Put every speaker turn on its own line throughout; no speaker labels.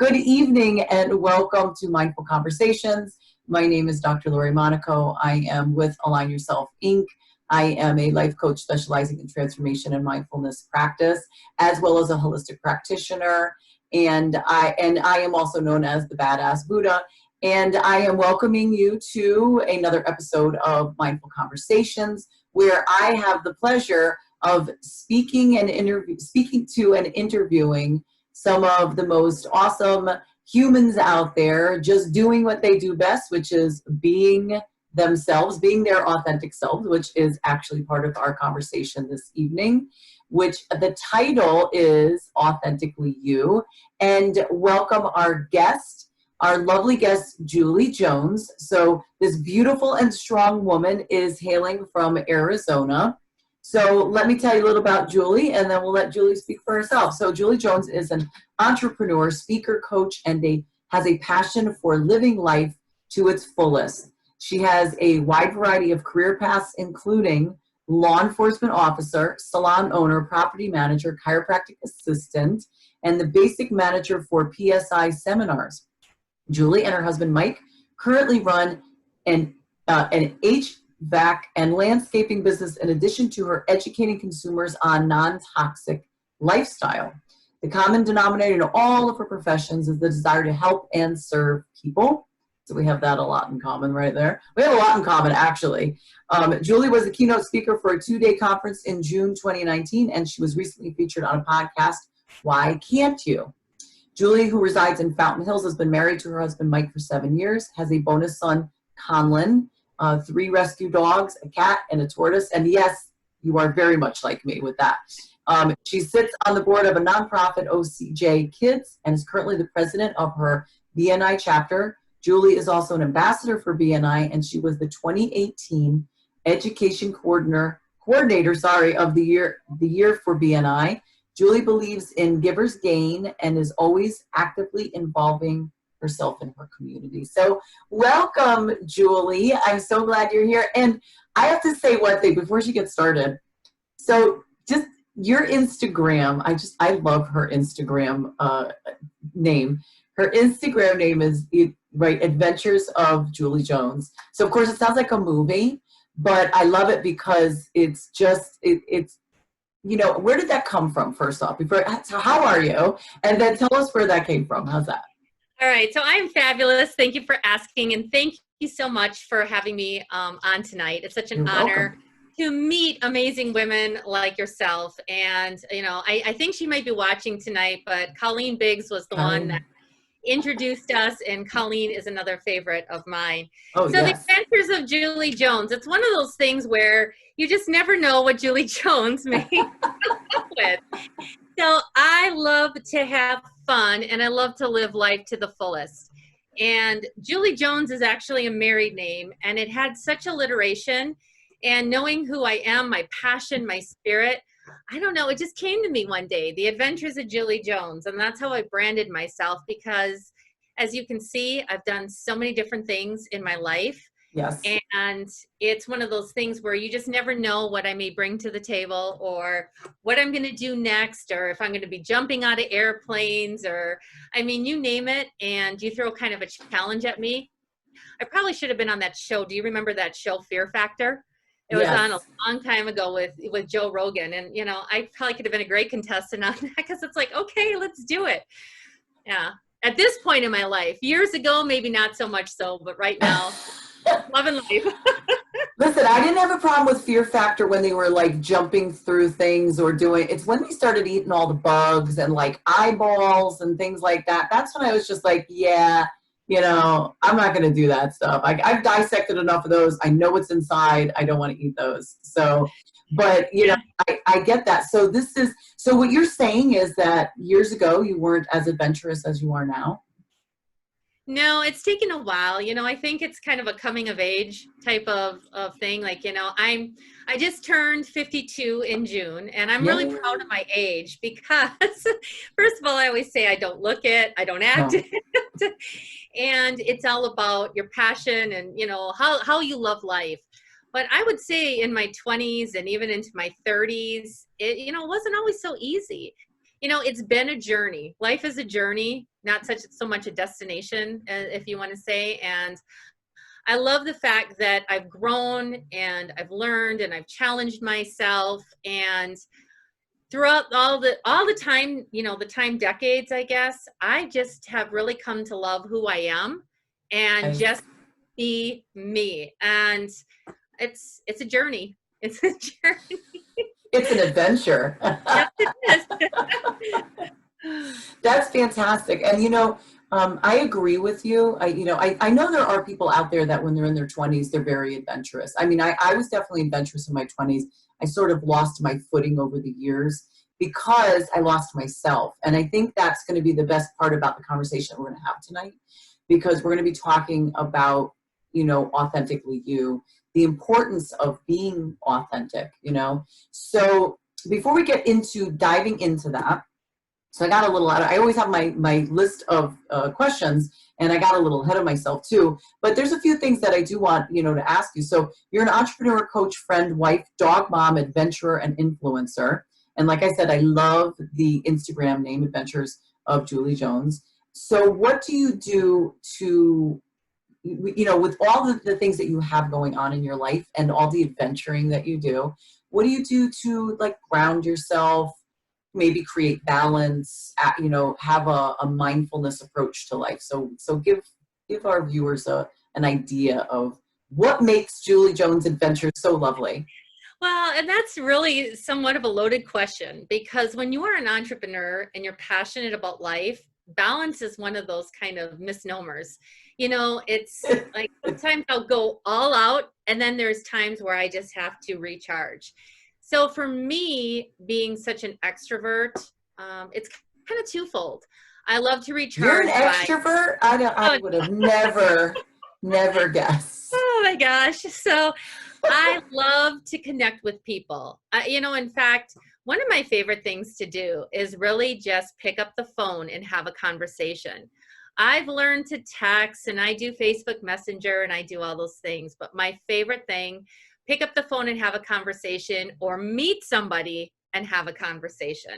Good evening and welcome to Mindful Conversations. My name is Dr. Lori Monaco. I am with Align Yourself, Inc. I am a life coach specializing in transformation and mindfulness practice, as well as a holistic practitioner. And I am also known as the Badass Buddha. And I am welcoming you to another episode of Mindful Conversations, where I have the pleasure of speaking to and interviewing some of the most awesome humans out there, just doing what they do best, which is being themselves, being their authentic selves, which is actually part of our conversation this evening, which the title is Authentically You. And welcome our guest, our lovely guest, Julie Jones. So this beautiful and strong woman is hailing from Arizona. So let me tell you a little about Julie, and then we'll let Julie speak for herself. So Julie Jones is an entrepreneur, speaker, coach, and has a passion for living life to its fullest. She has a wide variety of career paths, including law enforcement officer, salon owner, property manager, chiropractic assistant, and the basic manager for PSI seminars. Julie and her husband Mike currently run an HVAC and landscaping business in addition to her educating consumers on non-toxic lifestyle. The common denominator in all of her professions is the desire to help and serve people. So we have that a lot in common right there. We have a lot in common, actually. Julie was a keynote speaker for a 2-day conference in June 2019, and she was recently featured on a podcast, Why Can't You? Julie, who resides in Fountain Hills, has been married to her husband Mike for 7 years, has a bonus son, Conlon, 3 rescue dogs, a cat, and a tortoise. And yes, you are very much like me with that. She sits on the board of a nonprofit, OCJ Kids, and is currently the president of her BNI chapter. Julie is also an ambassador for BNI, and she was the 2018 education coordinator of the year for BNI. Julie believes in giver's gain and is always actively involving herself in her community. So welcome, Julie. I'm so glad you're here. And I have to say one thing before she gets started. So just your Instagram, I love her Instagram name. Her Instagram name is, Adventures of Julie Jones. So of course it sounds like a movie, but I love it because it's just, it's, where did that come from, first off? So how are you? And then tell us where that came from. How's that?
All right. So I'm fabulous. Thank you for asking. And thank you so much for having me on tonight. It's such an honor to meet amazing women like yourself. And, I think she might be watching tonight, but Colleen Biggs was the one that introduced us, and Colleen is another favorite of mine. So yes. The Adventures of Julie Jones. It's one of those things where you just never know what Julie Jones may come up with. So I love to have fun, and I love to live life to the fullest. And Julie Jones is actually a married name, and it had such alliteration. And knowing who I am, my passion, my spirit, I don't know, it just came to me one day, The Adventures of Julie Jones. And that's how I branded myself, because as you can see, I've done so many different things in my life.
Yes.
And it's one of those things where you just never know what I may bring to the table, or what I'm going to do next, or if I'm going to be jumping out of airplanes, or, you name it, and you throw kind of a challenge at me. I probably should have been on that show. Do you remember that show, Fear Factor? It was on a long time ago with Joe Rogan. And, I probably could have been a great contestant on that, because it's like, okay, let's do it. Yeah. At this point in my life, years ago, maybe not so much so, but right now, loving life.
Listen, I didn't have a problem with Fear Factor when they were like jumping through things or doing, it's when they started eating all the bugs and like eyeballs and things like that. That's when I was just like, yeah, I'm not going to do that stuff. I've dissected enough of those. I know what's inside. I don't want to eat those. So, but I get that. So so what you're saying is that years ago you weren't as adventurous as you are now?
No, it's taken a while. I think it's kind of a coming of age type of thing. Like, I just turned 52 in June, and I'm really proud of my age, because first of all, I always say I don't look it, I don't act it. And it's all about your passion and, how you love life. But I would say in my 20s and even into my 30s, it wasn't always so easy. it's been a journey. Life is a journey, not so much a destination, if you want to say. And I love the fact that I've grown and I've learned and I've challenged myself, and throughout all the time, the time decades, I guess, I just have really come to love who I am and
Nice.
just be me. And it's a journey. It's a journey.
It's an adventure.
Yes, it is.
That's fantastic. And I agree with you. I know there are people out there that when they're in their 20s, they're very adventurous. I mean, I was definitely adventurous in my 20s. I sort of lost my footing over the years because I lost myself. And I think that's going to be the best part about the conversation we're going to have tonight, because we're going to be talking about, authentically you, the importance of being authentic, So before we get into diving into that, so I got a little out of, I always have my list of questions, and I got a little ahead of myself too. But there's a few things that I do want, to ask you. So you're an entrepreneur, coach, friend, wife, dog mom, adventurer, and influencer. And like I said, I love the Instagram name, Adventures of Julie Jones. So what do you do to, with all the things that you have going on in your life and all the adventuring that you do, what do you do to like ground yourself, maybe create balance, have a mindfulness approach to life? So give our viewers an idea of what makes Julie Jones' adventures so lovely.
Well, and that's really somewhat of a loaded question, because when you are an entrepreneur and you're passionate about life, balance is one of those kind of misnomers. It's like sometimes I'll go all out, and then there's times where I just have to recharge. So for me, being such an extrovert, it's kind of twofold. I love to recharge.
You're an extrovert? I would have never guessed.
Oh my gosh. So I love to connect with people. In fact, one of my favorite things to do is really just pick up the phone and have a conversation. I've learned to text, and I do Facebook Messenger, and I do all those things. But my favorite thing, pick up the phone and have a conversation, or meet somebody and have a conversation.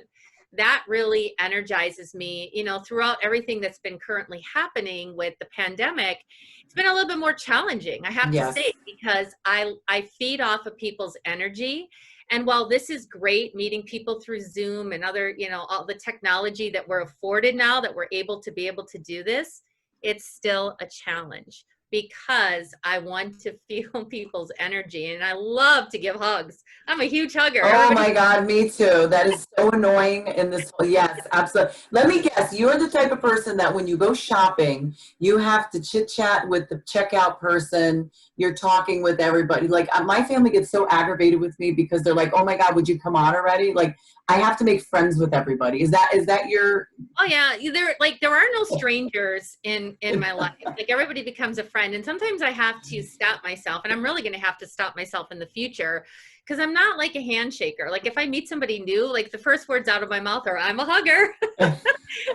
That really energizes me. Throughout everything that's been currently happening with the pandemic, it's been a little bit more challenging, I have to say, because I feed off of people's energy. And while this is great, meeting people through Zoom and other, all the technology that we're afforded now, that we're able to do this, it's still a challenge, because I want to feel people's energy, and I love to give hugs. I'm a huge hugger.
Oh my God, me too. That is so annoying in this. Yes, absolutely. Let me guess, you're the type of person that when you go shopping, you have to chit chat with the checkout person. You're talking with everybody. Like my family gets so aggravated with me because they're like, oh my God, would you come on already? Like I have to make friends with everybody. Is that your?
Oh yeah, there are no strangers in my life. Like everybody becomes a friend, and sometimes I have to stop myself, and I'm really going to have to stop myself in the future, because I'm not like a handshaker. Like if I meet somebody new, like the first words out of my mouth are, "I'm a hugger,"
And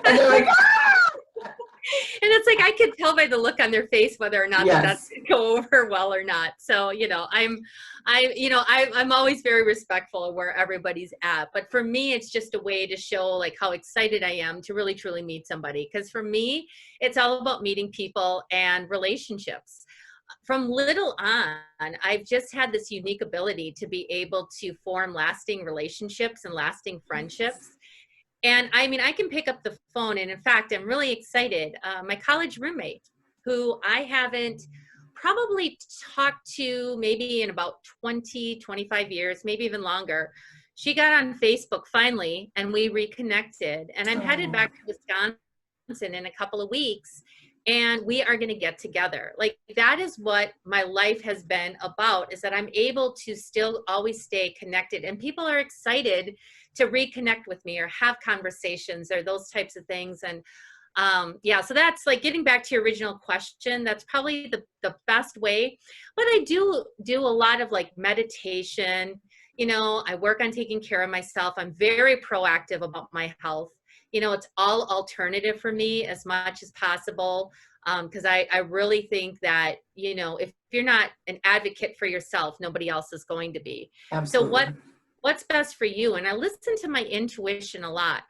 they're like, ah!
And it's like I could tell by the look on their face whether or not that's going to go over well or not. So I'm always very respectful of where everybody's at. But for me, it's just a way to show like how excited I am to really truly meet somebody. Because for me, it's all about meeting people and relationships. From little on, I've just had this unique ability to be able to form lasting relationships and lasting friendships. And I mean, I can pick up the phone, and in fact, I'm really excited. My college roommate, who I haven't probably talked to maybe in about 20, 25 years, maybe even longer, she got on Facebook finally, and we reconnected. And I'm headed back to Wisconsin in a couple of weeks, and we are going to get together. Like that is what my life has been about, is that I'm able to still always stay connected, and people are excited to reconnect with me or have conversations or those types of things. And so that's like getting back to your original question. That's probably the best way. But I do a lot of like meditation. I work on taking care of myself. I'm very proactive about my health. It's all alternative for me as much as possible. Because I really think that, if you're not an advocate for yourself, nobody else is going to be.
Absolutely.
So what's best for you? And I listen to my intuition a lot.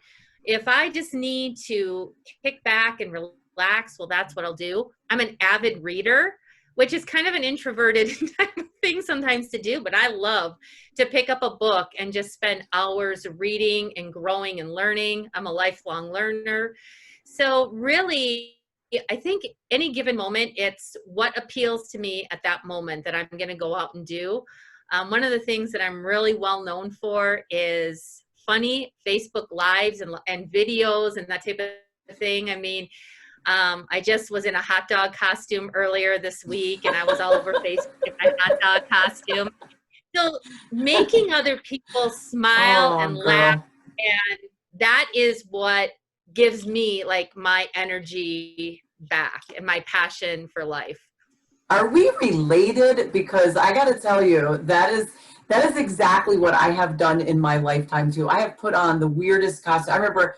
If I just need to kick back and relax, well, that's what I'll do. I'm an avid reader, which is kind of an introverted type of thing sometimes to do, but I love to pick up a book and just spend hours reading and growing and learning. I'm a lifelong learner. So really, I think any given moment, it's what appeals to me at that moment that I'm going to go out and do. One of the things that I'm really well known for is funny Facebook lives and videos and that type of thing. I mean, I just was in a hot dog costume earlier this week, and I was all over Facebook in my hot dog costume. So making other people smile and
Oh,
laugh,
girl.
and that is what gives me like my energy back and my passion for life.
Are we related? Because I got to tell you, that is exactly what I have done in my lifetime too. I have put on the weirdest costume. I remember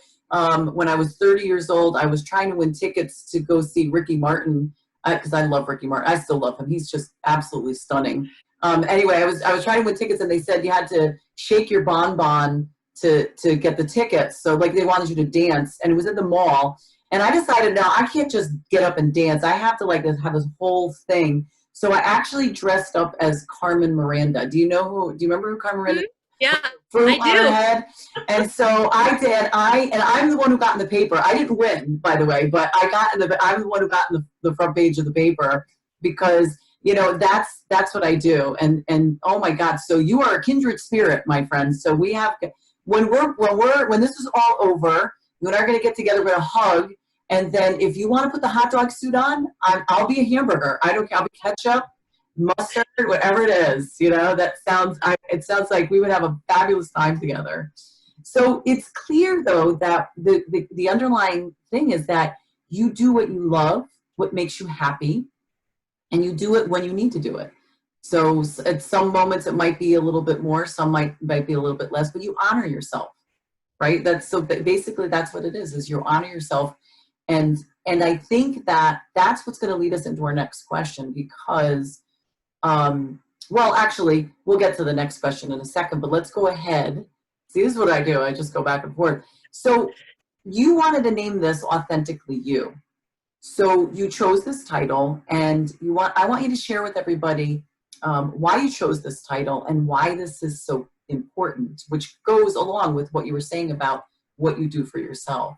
when I was 30 years old, I was trying to win tickets to go see Ricky Martin because I love Ricky Martin. I still love him. He's just absolutely stunning. Anyway, I was trying to win tickets, and they said you had to shake your bonbon to get the tickets. So like they wanted you to dance, and it was at the mall. And I decided, no, I can't just get up and dance. I have to like have this whole thing. So I actually dressed up as Carmen Miranda. Do you remember who Carmen Miranda is?
Yeah,
Fruit
I
on her
do.
head. And so I did, and I'm the one who got in the paper. I didn't win, by the way, but I'm the one who got in the front page of the paper because, that's what I do. And oh my God, so you are a kindred spirit, my friends. So we have, when this is all over, you and I are going to get together, we're going to hug. And then if you want to put the hot dog suit on, I'll be a hamburger. I don't care. I'll be ketchup, mustard, whatever it is. It sounds like we would have a fabulous time together. So it's clear, though, that the underlying thing is that you do what you love, what makes you happy, and you do it when you need to do it. So at some moments it might be a little bit more, some might be a little bit less, but you honor yourself, right? Basically that's what it is you honor yourself. And I think that's what's going to lead us into our next question because, well, actually, we'll get to the next question in a second, but let's go ahead. See, this is what I do. I just go back and forth. So you wanted to name this Authentically You. So you chose this title, and I want you to share with everybody why you chose this title and why this is so important, which goes along with what you were saying about what you do for yourself.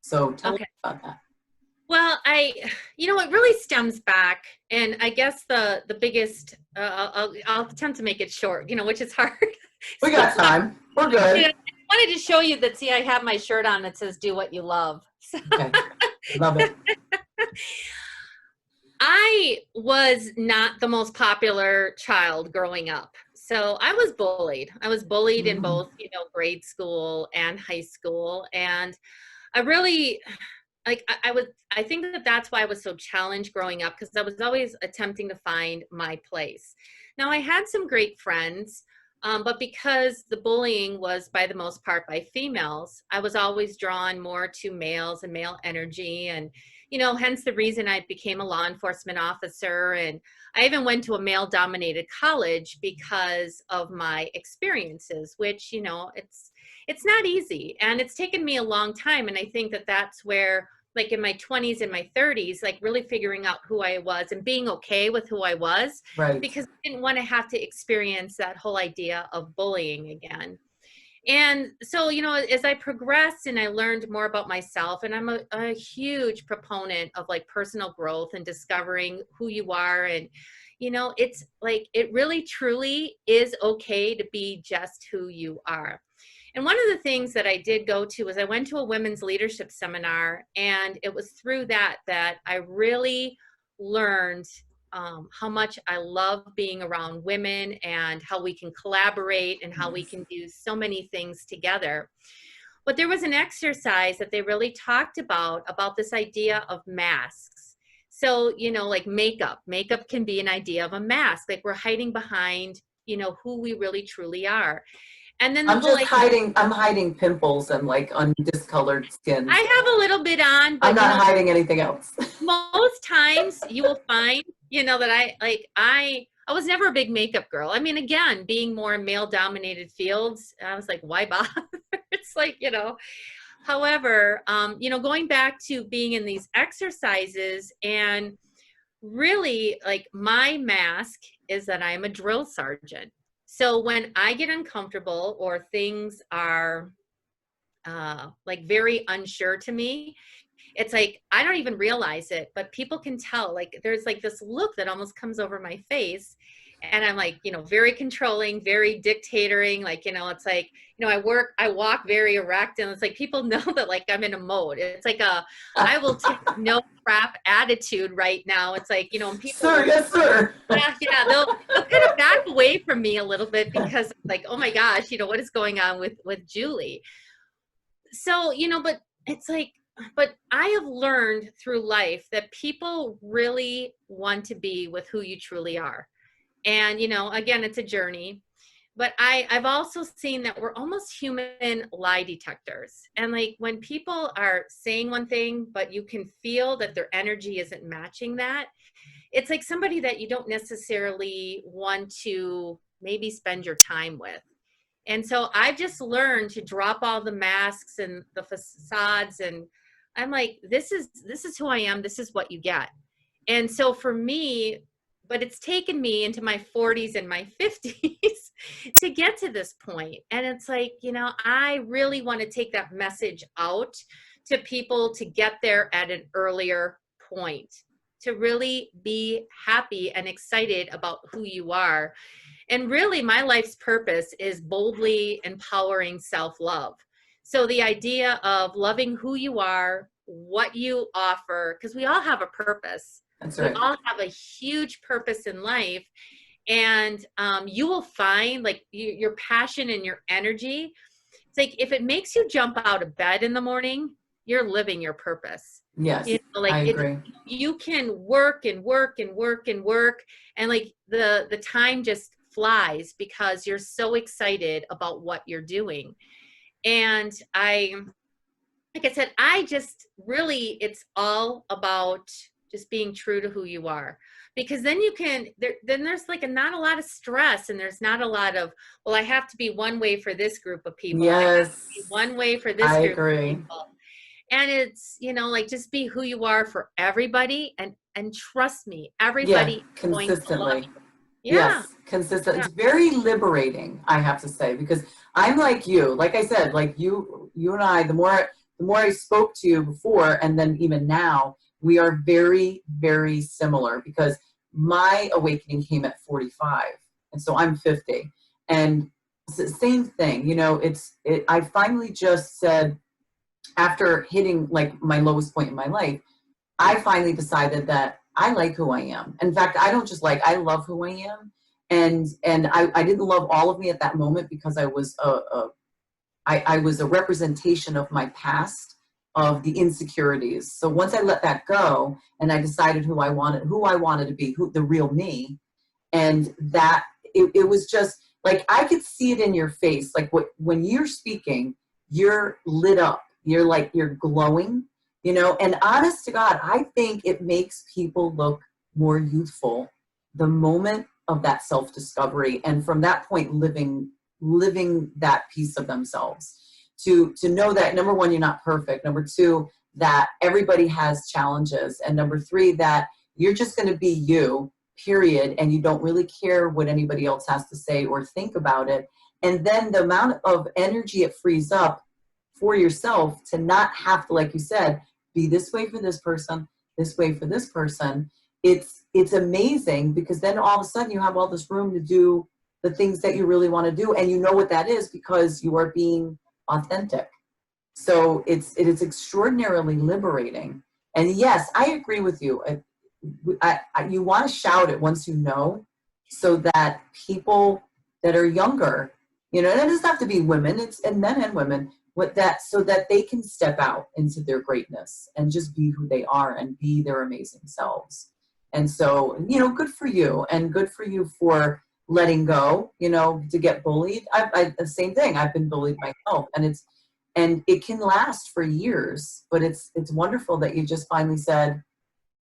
So tell me about that.
Well, it really stems back, and I guess the biggest, I'll attempt to make it short, which is hard.
We got time. We're good.
I wanted to show you that, see, I have my shirt on that says, "Do what you love." So.
Okay. Love it.
I was not the most popular child growing up. So I was bullied. I was bullied in both, grade school and high school. And I really, I think that's why I was so challenged growing up, because I was always attempting to find my place. Now, I had some great friends, but because the bullying was by the most part by females, I was always drawn more to males and male energy. And, hence the reason I became a law enforcement officer. And I even went to a male dominated college because of my experiences, which, it's not easy. And it's taken me a long time. And I think that that's where, like in my 20s and my 30s, like really figuring out who I was and being okay with who I was,
right?
Because I didn't want to have to experience that whole idea of bullying again. And so, as I progressed and I learned more about myself, and I'm a huge proponent of like personal growth and discovering who you are. And, it's like, it really truly is okay to be just who you are. And one of the things that I did go to was I went to a women's leadership seminar, and it was through that I really learned how much I love being around women and how we can collaborate and how we can do so many things together. But there was an exercise that they really talked about this idea of masks. So, like makeup can be an idea of a mask. Like we're hiding behind, who we really truly are. And then
I'm hiding pimples and like undiscolored skin.
I have a little bit on, but
I'm not hiding anything else.
Most times you will find, that I was never a big makeup girl. I mean, again, being more in male dominated fields, I was like, why bother? It's like, However, going back to being in these exercises, and really, like, my mask is that I'm a drill sergeant. So when I get uncomfortable or things are like very unsure to me, it's like I don't even realize it, but people can tell. Like, there's like this look that almost comes over my face, and I'm like, very controlling, very dictatoring. Like, it's like, I walk very erect, and it's like people know that, like, I'm in a mode. It's like I will take no crap attitude right now. It's like, and people,
Sir, yes, sir.
yeah, they'll kind of back away from me a little bit, because like, oh my gosh, what is going on with Julie? So, but it's like, but I have learned through life that people really want to be with who you truly are. And, again, it's a journey, but I've also seen that we're almost human lie detectors. And like, when people are saying one thing, but you can feel that their energy isn't matching that, it's like somebody that you don't necessarily want to maybe spend your time with. And so I've just learned to drop all the masks and the facades, and I'm like, this is who I am. This is what you get. And so for me, but it's taken me into my 40s and my 50s to get to this point. And it's like, I really want to take that message out to people to get there at an earlier point, to really be happy and excited about who you are. And really, my life's purpose is boldly empowering self-love. So the idea of loving who you are, what you offer, because we all have a purpose.
That's right.
We all have a huge purpose in life. And you will find, like, your passion and your energy. It's like, if it makes you jump out of bed in the morning, you're living your purpose.
Yes, I agree.
You can work and work and work and work, and like the time just flies because you're so excited about what you're doing. And like I said, really, it's all about just being true to who you are, because then there's like not a lot of stress, and there's not a lot of, well, I have to be one way for this group of people.
Yes.
I have to be one way for this group of people. And it's, like, just be who you are for everybody, and trust me, everybody is going to love you. Yeah.
Yes, consistent. Yeah. It's very liberating, I have to say, because I'm like you. Like I said, like you and I, the more I spoke to you before, and then even now, we are very, very similar, because my awakening came at 45, and so I'm 50, and it's the same thing. I finally just said, after hitting like my lowest point in my life, I finally decided that I like who I am. In fact, I don't just like, I love who I am. And I didn't love all of me at that moment, because I was I was a representation of my past, of the insecurities. So once I let that go, and I decided who I wanted to be, the real me, and that it was just like, I could see it in your face. Like, when you're speaking, you're lit up. You're glowing. And honest to God, I think it makes people look more youthful the moment of that self-discovery. And from that point, living that piece of themselves, to know that, number one, you're not perfect. Number two, that everybody has challenges. And number three, that you're just going to be you, period. And you don't really care what anybody else has to say or think about it. And then the amount of energy it frees up for yourself to not have to, like you said, be this way for this person, this way for this person. It's amazing, because then all of a sudden you have all this room to do the things that you really want to do, and you know what that is, because you are being authentic. So it is extraordinarily liberating. And yes, I agree with you. You want to shout it once you know, so that people that are younger, and it doesn't have to be women, and men and women, so that they can step out into their greatness and just be who they are and be their amazing selves. And so, good for you, and good for you for letting go, to get bullied. The same thing. I've been bullied myself, and it can last for years, but it's wonderful that you just finally said,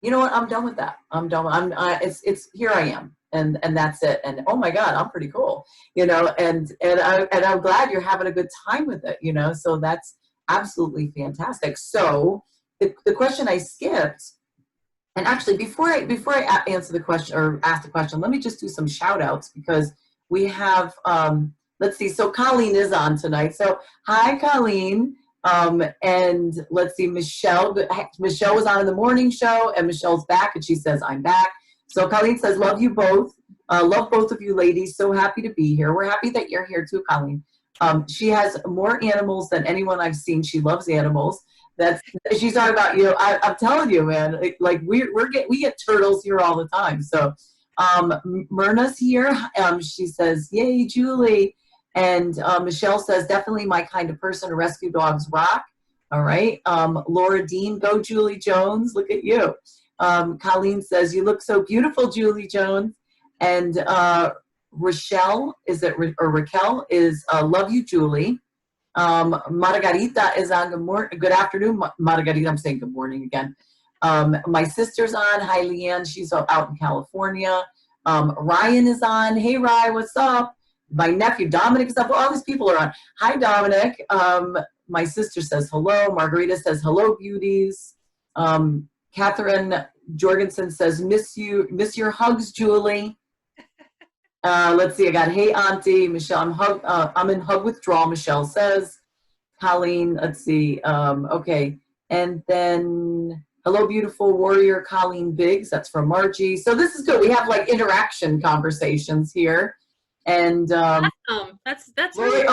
you know what, I'm done with that. I'm done. It's here I am. And that's it. And oh my God, I'm pretty cool, and I'm glad you're having a good time with it, so that's Absolutely fantastic. So the question I skipped, and actually before I answer the question or ask the question, let me just do some shout outs because we have, let's see, so Colleen is on tonight. So hi, Colleen. And let's see, Michelle was on in the morning show, and Michelle's back, and she says, I'm back. So Colleen says, love you both. Love both of you ladies. So happy to be here. We're happy that you're here too, Colleen. She has more animals than anyone I've seen. She loves animals. She's talking about, I'm telling you, man, like we get turtles here all the time. So Myrna's here. She says, yay, Julie. And Michelle says, definitely my kind of person. Rescue dogs rock. All right. Laura Dean, go Julie Jones. Look at you. Colleen says, you look so beautiful, Julie Jones. And Raquel is love you, Julie. Margarita is on. Good afternoon, Margarita. I'm saying good morning again. My sister's on. Hi, Leanne. She's out in California. Ryan is on. Hey, Ryan, what's up? My nephew Dominic is up. All these people are on. Hi, Dominic. My sister says hello. Margarita says hello, beauties. Catherine Jorgensen says miss your hugs, Julie. Let's see. I got hey, Auntie Michelle. I'm in hug withdrawal. Michelle says. Colleen. Let's see. Okay, and then hello, beautiful warrior, Colleen Biggs. That's from Margie. So this is good. We have like interaction conversations here. And
that's
Lori,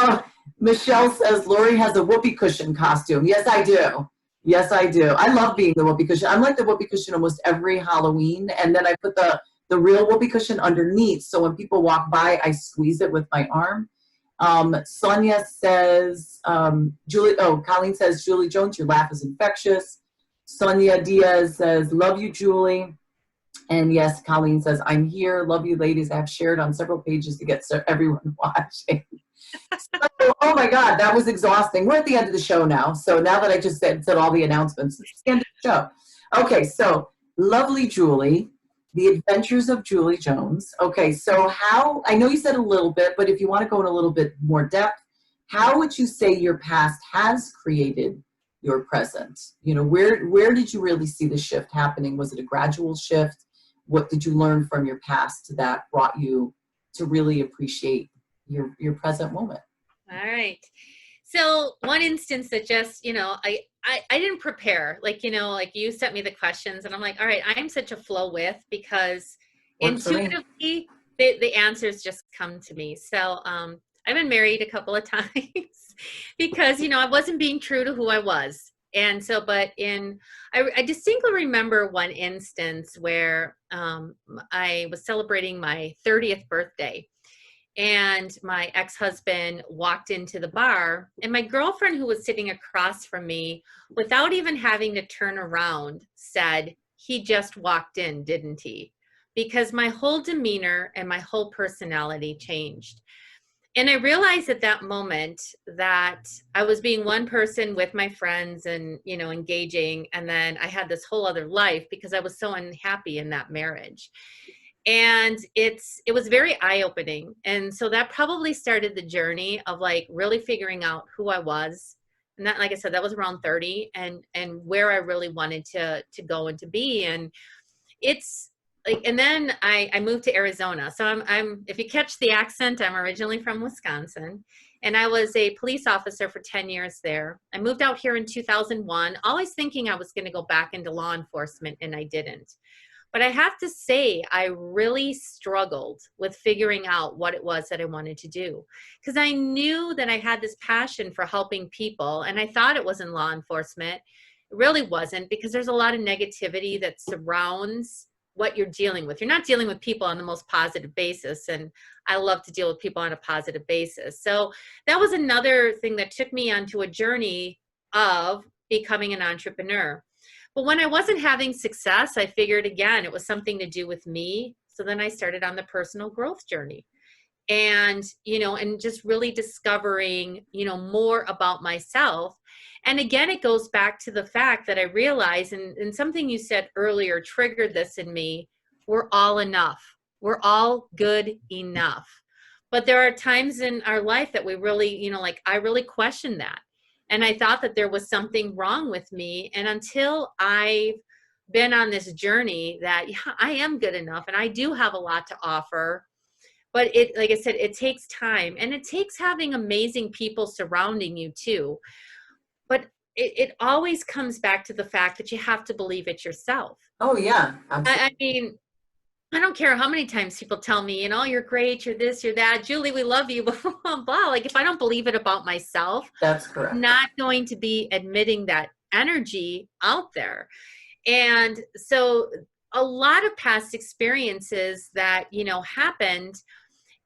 Michelle says Lori has a whoopee cushion costume. Yes, I do. Yes, I do. I love being the whoopee cushion. I'm like the whoopee cushion almost every Halloween, and then I put the real whoopee cushion underneath, so when people walk by, I squeeze it with my arm. Sonia says, Colleen says, Julie Jones, your laugh is infectious. Sonia Diaz says, love you, Julie. And yes, Colleen says, I'm here. Love you, ladies. I have shared on several pages to get everyone watching. So, oh my God, that was exhausting. We're at the end of the show now. So now that I just said all the announcements, it's the end of the show. Okay, so lovely Julie, The Adventures of Julie Jones. Okay, so I know you said a little bit, but if you want to go in a little bit more depth, how would you say your past has created your present? Where did you really see the shift happening? Was it a gradual shift? What did you learn from your past that brought you to really appreciate your present moment?
All right. So one instance that just, I didn't prepare, like you sent me the questions and I'm like, all right, I'm such a flow with because intuitively the answers just come to me. So I've been married a couple of times because, I wasn't being true to who I was. And so, I distinctly remember one instance where I was celebrating my 30th birthday. And my ex-husband walked into the bar, and my girlfriend, who was sitting across from me, without even having to turn around, said, he just walked in, didn't he? Because my whole demeanor and my whole personality changed. And I realized at that moment that I was being one person with my friends and, engaging. And then I had this whole other life because I was so unhappy in that marriage. And it was very eye-opening. And so that probably started the journey of like really figuring out who I was. And that, like I said, that was around 30 and where I really wanted to go and to be. And it's like, and then I moved to Arizona. So I'm, if you catch the accent, I'm originally from Wisconsin, and I was a police officer for 10 years there. I moved out here in 2001, always thinking I was going to go back into law enforcement, and I didn't. But I have to say, I really struggled with figuring out what it was that I wanted to do, because I knew that I had this passion for helping people, and I thought it was in law enforcement. It really wasn't, because there's a lot of negativity that surrounds what you're dealing with. You're not dealing with people on the most positive basis, and I love to deal with people on a positive basis. So that was another thing that took me onto a journey of becoming an entrepreneur. But when I wasn't having success, I figured, again, it was something to do with me. So then I started on the personal growth journey, and, and just really discovering, more about myself. And again, it goes back to the fact that I realized, and something you said earlier triggered this in me, we're all enough. We're all good enough. But there are times in our life that we really, like I really question that. And I thought that there was something wrong with me. And until I've been on this journey that, yeah, I am good enough and I do have a lot to offer. But it, like I said, it takes time, and it takes having amazing people surrounding you too. But it always comes back to the fact that you have to believe it yourself.
Oh yeah, absolutely.
I mean, I don't care how many times people tell me, you know, you're great, you're this, you're that, Julie, we love you, blah, blah, blah. Like, if I don't believe it about myself,
That's
I'm
correct.
not going to be admitting that energy out there. And so a lot of past experiences that, you know, happened.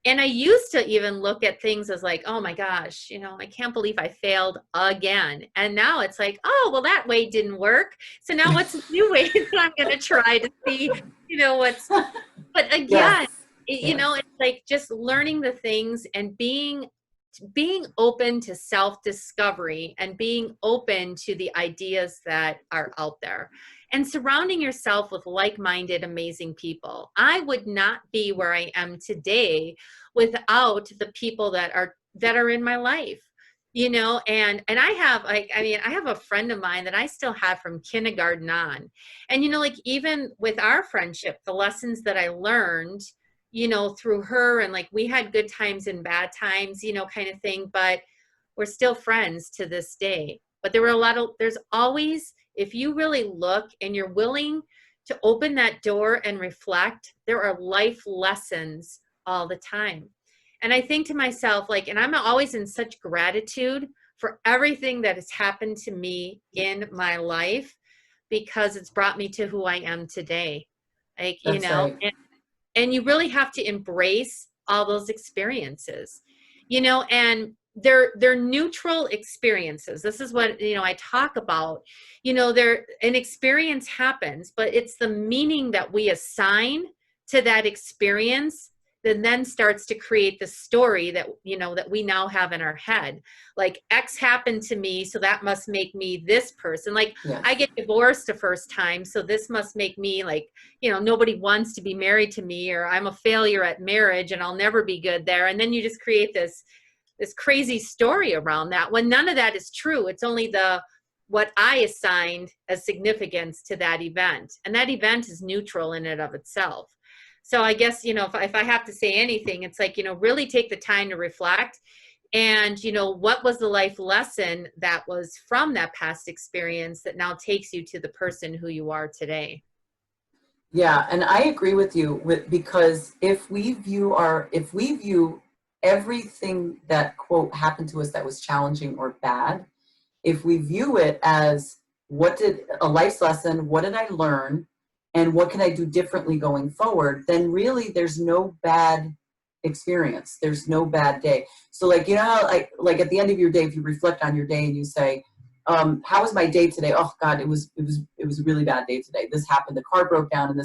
And I used to even look at things as like, oh my gosh, you know, I can't believe I failed again. And now it's like, oh, well, that way didn't work. So now what's a new way that I'm going to try to see, you know, but again,
Yes.
you know, it's like just learning the things and being open to self-discovery and being open to the ideas that are out there and surrounding yourself with like-minded, amazing people. I would not be where I am today without the people that are in my life, you know. And I have, like, I mean, I have a friend of mine that I still have from kindergarten on. And, you know, like, even with our friendship, the lessons that I learned, you know, through her, and like, we had good times and bad times, you know, kind of thing, but we're still friends to this day. But there's always, if you really look and you're willing to open that door and reflect, there are life lessons all the time. And I think to myself, like, and I'm always in such gratitude for everything that has happened to me in my life, because it's brought me to who I am today. Like, you
That's
know,
right.
and you really have to embrace all those experiences, you know. And they're neutral experiences. This is what, you know, I talk about. You know, an experience happens, but it's the meaning that we assign to that experience that then starts to create the story that, you know, that we now have in our head. Like, X happened to me, so that must make me this person. Like,
Yes.
I get divorced the first time, so this must make me, like, you know, nobody wants to be married to me, or I'm a failure at marriage and I'll never be good there. And then you just create this crazy story around that, when none of that is true. It's only what I assigned as significance to that event. And that event is neutral in and of itself. So I guess, you know, if I have to say anything, it's like, you know, really take the time to reflect. And, you know, what was the life lesson that was from that past experience that now takes you to the person who you are today?
Yeah, and I agree with you because if we view everything that quote happened to us that was challenging or bad, if we view it as a life's lesson, what did I learn, and what can I do differently going forward, then really there's no bad experience. There's no bad day. So, like, you know how, like at the end of your day, if you reflect on your day and you say, how was my day today? Oh God, it was a really bad day today. This happened, the car broke down,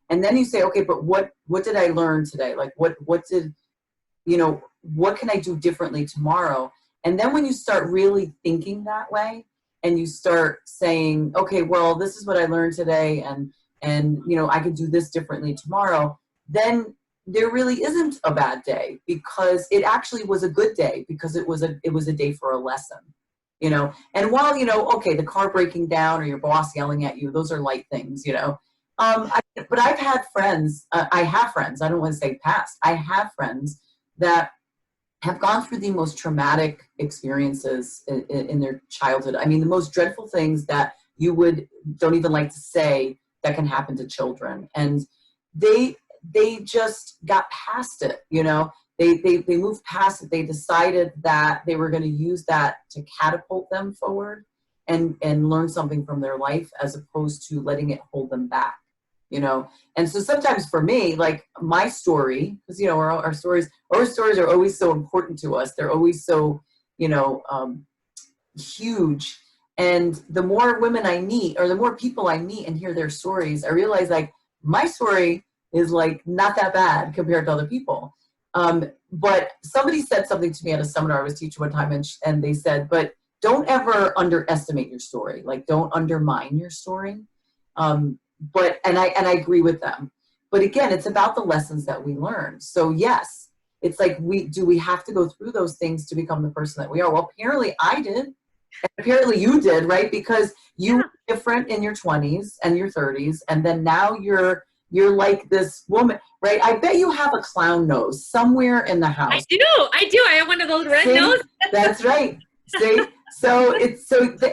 and then you say, okay, but what did I learn today? Like, what did, you know, what can I do differently tomorrow? And then when you start really thinking that way, and you start saying, okay, well, this is what I learned today, and you know, I could do this differently tomorrow, then there really isn't a bad day, because it actually was a good day, because it was a day for a lesson, you know. And while, you know, okay, the car breaking down or your boss yelling at you, those are light things, you know. But I've had friends, I have friends, I don't want to say past, I have friends that have gone through the most traumatic experiences in their childhood. I mean, the most dreadful things that don't even like to say that can happen to children. And they just got past it, you know. They moved past it. They decided that they were going to use that to catapult them forward and learn something from their life, as opposed to letting it hold them back, you know. And so sometimes for me, like my story, because, you know, our stories are always so important to us. They're always so, you know, huge. And the more women I meet, or the more people I meet and hear their stories, I realize, like, my story is like not that bad compared to other people. But somebody said something to me at a seminar I was teaching one time, and they said, but don't ever underestimate your story. Like, don't undermine your story. And I agree with them. But again, it's about the lessons that we learn. So yes, it's like, we have to go through those things to become the person that we are? Well, apparently I did. Apparently you did, right? Because you
Yeah.
were different in your 20s and your 30s, and then now you're like this woman, right? I bet you have a clown nose somewhere in the
I
house.
do. I do. I have one of those red
See,
noses.
that's right. See, so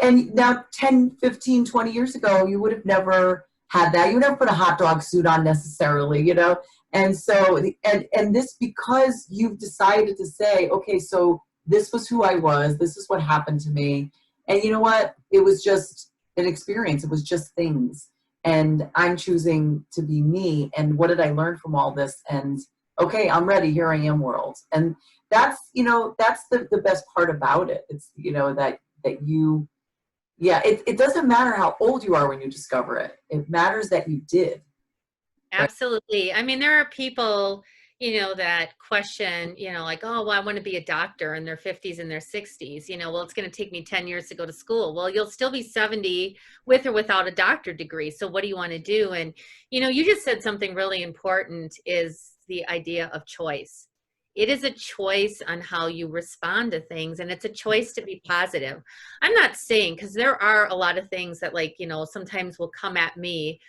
and now 10, 15, 20 years ago, you would have never had that. You would never put a hot dog suit on necessarily, you know? And so, and this, because you've decided to say, okay, so this was who I was, this is what happened to me. And you know what? It was just an experience. It was just things. And I'm choosing to be me. And what did I learn from all this? And okay, I'm ready. Here I am, world. And that's, that's the best part about it. It's, that you, yeah, it doesn't matter how old you are when you discover it. It matters that you did. Right?
Absolutely. I mean, there are people, that question, like, oh, well, I want to be a doctor in their 50s and their 60s. Well, it's going to take me 10 years to go to school. Well, you'll still be 70 with or without a doctorate degree. So what do you want to do? And, you just said something really important, is the idea of choice. It is a choice on how you respond to things, and it's a choice to be positive. I'm not saying, because there are a lot of things that, like, sometimes will come at me.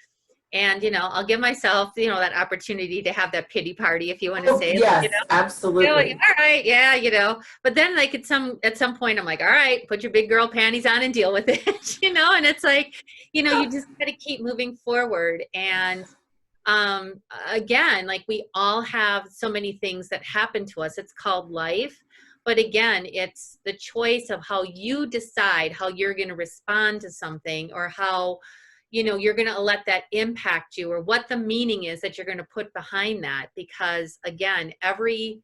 And, I'll give myself, that opportunity to have that pity party, if you want to
Oh,
say, like,
yes,
like,
absolutely.
all right, yeah, but then, like, at some point I'm like, all right, put your big girl panties on and deal with it, and it's like, you just got to keep moving forward. And again, like, we all have so many things that happen to us. It's called life. But again, it's the choice of how you decide how you're going to respond to something, or how you're going to let that impact you, or what the meaning is that you're going to put behind that. Because again, every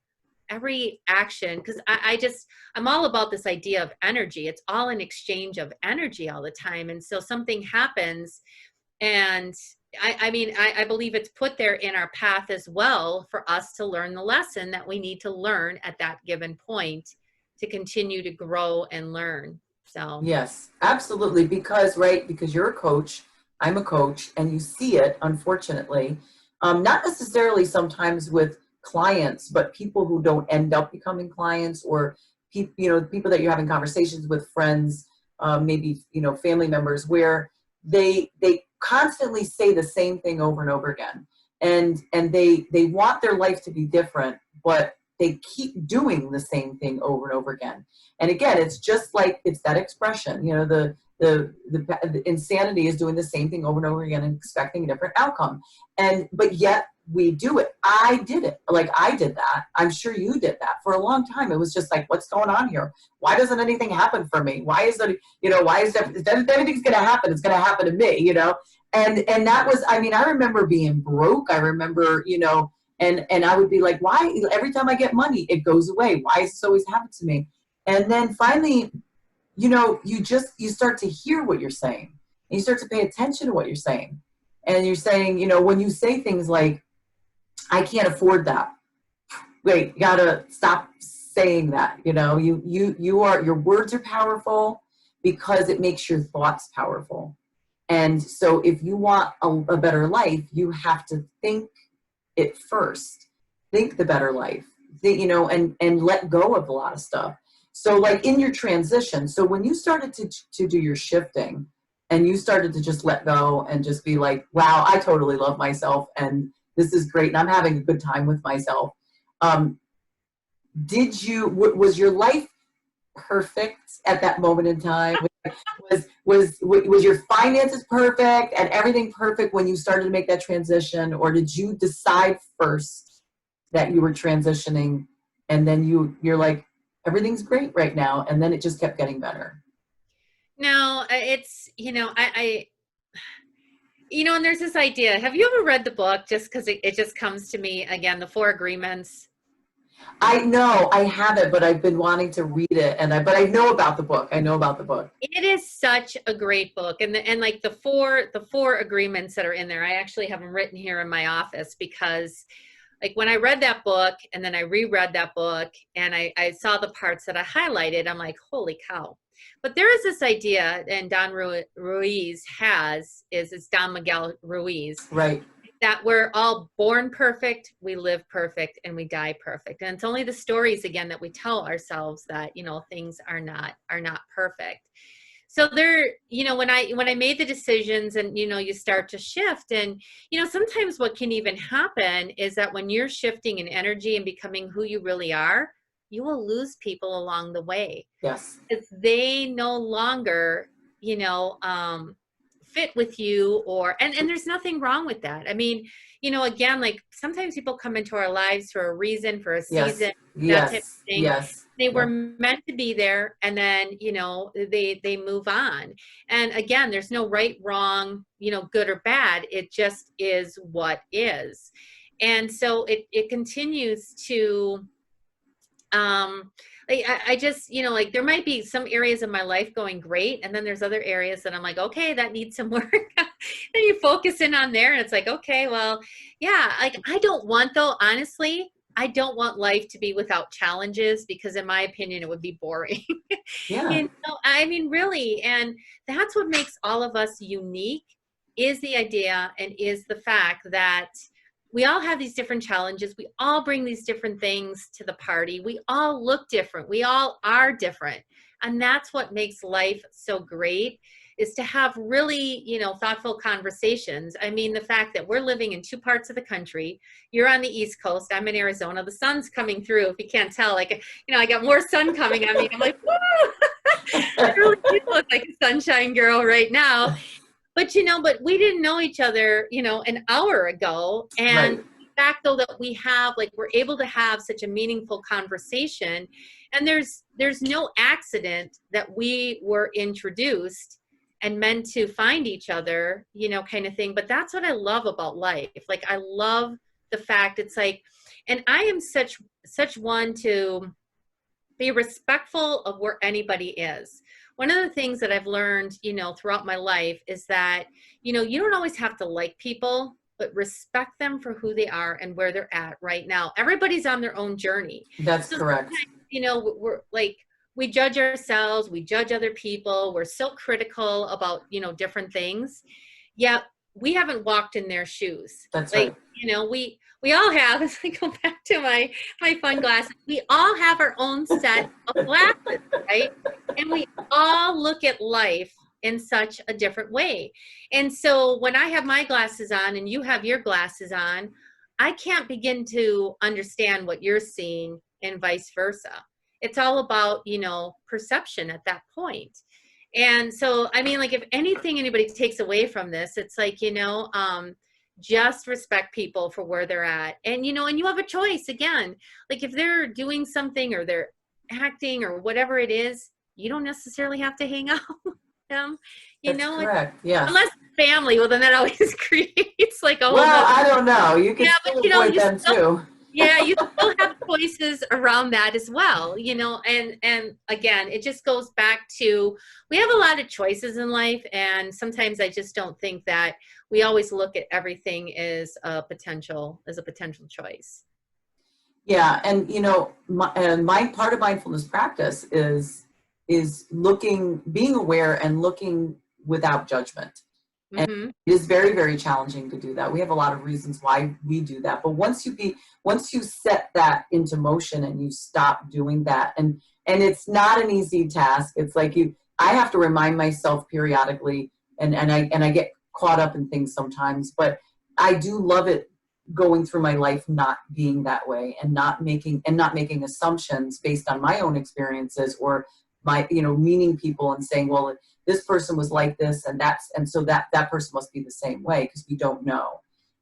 action, because I'm all about this idea of energy. It's all an exchange of energy all the time. And so something happens, and I mean, I believe it's put there in our path as well, for us to learn the lesson that we need to learn at that given point, to continue to grow and learn. So
Yes, absolutely. Because, right, because you're a coach, I'm a coach, and you see it, unfortunately, not necessarily sometimes with clients, but people who don't end up becoming clients, or people, people that you're having conversations with, friends, maybe, family members, where they constantly say the same thing over and over again. And they want their life to be different, but they keep doing the same thing over and over again. And again, it's just like, it's that expression, the insanity is doing the same thing over and over again and expecting a different outcome. But yet we do it. I did it. Like, I did that. I'm sure you did that for a long time. It was just like, what's going on here? Why doesn't anything happen for me? Why is that, why is that, if anything's going to happen, it's going to happen to me, And that was, I mean, I remember being broke. I remember, and I would be like, why? Every time I get money, it goes away. Why is this always happening to me? And then finally, you start to hear what you're saying. And you start to pay attention to what you're saying. And you're saying, when you say things like, I can't afford that. Wait, you gotta stop saying that. Your words are powerful because it makes your thoughts powerful. And so if you want a better life, you have to think it first. Think the better life, and let go of a lot of stuff. So like in your transition, so when you started to do your shifting, and you started to just let go and just be like, wow, I totally love myself, and this is great, and I'm having a good time with myself. Um, was your life perfect at that moment in time? Was your finances perfect and everything perfect when you started to make that transition, or did you decide first that you were transitioning, and then you're like, everything's great right now, and then it just kept getting better?
no, it's, and there's this idea. Have you ever read the book? Just because it just comes to me again, The Four Agreements.
I know I haven't, but I've been wanting to read it, but I know about the book. I know about the book.
It is such a great book, and like the four agreements that are in there. I actually have them written here in my office, because like when I read that book and then I reread that book, and I saw the parts that I highlighted, I'm like, holy cow. But there is this idea, and Don Ruiz it's Don Miguel Ruiz.
Right.
that we're all born perfect, we live perfect, and we die perfect. And it's only the stories again that we tell ourselves that, you know, things are not perfect. So there, you know, when I made the decisions and, you know, you start to shift, and, you know, sometimes what can even happen is that when you're shifting in energy and becoming who you really are, you will lose people along the way.
Yes.
Because they no longer, you know, fit with you, or and there's nothing wrong with that. I mean, you know, again, like sometimes people come into our lives for a reason, for a
Yes.
season, that type
Yes.
of thing.
Yes.
They were
Yep.
meant to be there, and then, you know, they move on. And again, there's no right, wrong, you know, good or bad. It just is what is. And so it continues to like I just, you know, like there might be some areas of my life going great, and then there's other areas that I'm like, okay, that needs some work. And you focus in on there, and it's like, okay, well, yeah, like I don't want, though, honestly, I don't want life to be without challenges, because in my opinion it would be boring.
Yeah.
You know, I mean, really. And that's what makes all of us unique, is the idea and is the fact that we all have these different challenges. We all bring these different things to the party. We all look different. We all are different. And that's what makes life so great, is to have really, you know, thoughtful conversations. I mean, the fact that we're living in two parts of the country. You're on the East Coast. I'm in Arizona. The sun's coming through. If you can't tell, like, you know, I got more sun coming on me. I'm like, woo! I really do look like a sunshine girl right now. But, you know, but we didn't know each other, you know, an hour ago. And
Right.
the fact, though, that we have, like, we're able to have such a meaningful conversation, and there's no accident that we were introduced and meant to find each other, you know, kind of thing. But that's what I love about life. Like, I love the fact it's like, and I am such one to be respectful of where anybody is. One of the things that I've learned, you know, throughout my life is that, you know, you don't always have to like people, but respect them for who they are and where they're at right now. Everybody's on their own journey.
That's
So
correct.
sometimes, you know, we're like, we judge ourselves, we judge other people, we're so critical about, you know, different things. Yet we haven't walked in their shoes.
That's
Like,
right.
you know, we all have, as I go back to my fun glasses, we all have our own set of glasses, right? And we all look at life in such a different way. And so when I have my glasses on and you have your glasses on, I can't begin to understand what you're seeing, and vice versa. It's all about, you know, perception at that point. And so, I mean, like, if anything anybody takes away from this, it's like, you know, just respect people for where they're at. And, you know, and you have a choice again. Like, if they're doing something or they're acting or whatever it is, you don't necessarily have to hang out with them, you
That's
know,
correct. Yes.
unless it's family. Well, then that always creates like a whole
Well,
nother.
I don't know. You can
Yeah, but,
still
you know,
avoid
you
them
still,
too.
yeah, you still have choices around that as well, you know. And again, it just goes back to, we have a lot of choices in life, and sometimes I just don't think that we always look at everything as a potential choice.
Yeah, and you know, my part of mindfulness practice is looking, being aware and looking without judgment. And
Mm-hmm.
it is very, very challenging to do that. We have a lot of reasons why we do that. But once you set that into motion and you stop doing that, and it's not an easy task. It's like I have to remind myself periodically, and I get caught up in things sometimes, but I do love it, going through my life not being that way, and not making assumptions based on my own experiences, or my, you know, meaning people and saying, well, this person was like this, and so that person must be the same way, because we don't know.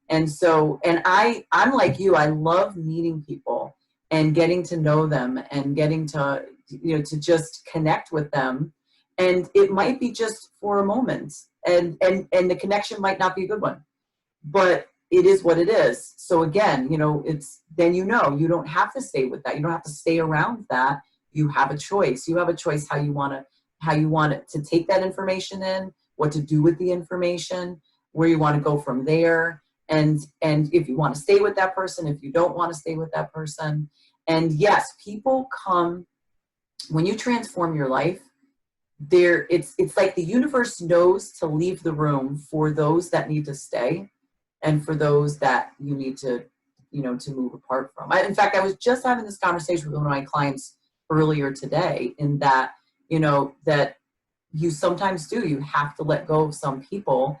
And so, and I'm like you, I love meeting people and getting to know them and getting to, you know, to just connect with them. And it might be just for a moment, and the connection might not be a good one, but it is what it is. So again, you know, it's, then, you know, you don't have to stay with that. You don't have to stay around that. You have a choice. You have a choice how you want it to take that information in, what to do with the information, where you want to go from there. And if you want to stay with that person, if you don't want to stay with that person. And yes, people come, when you transform your life, it's like the universe knows to leave the room for those that need to stay. and for those that you need to, to move apart from. In fact, I was just having this conversation with one of my clients earlier today, in that, that you sometimes you have to let go of some people,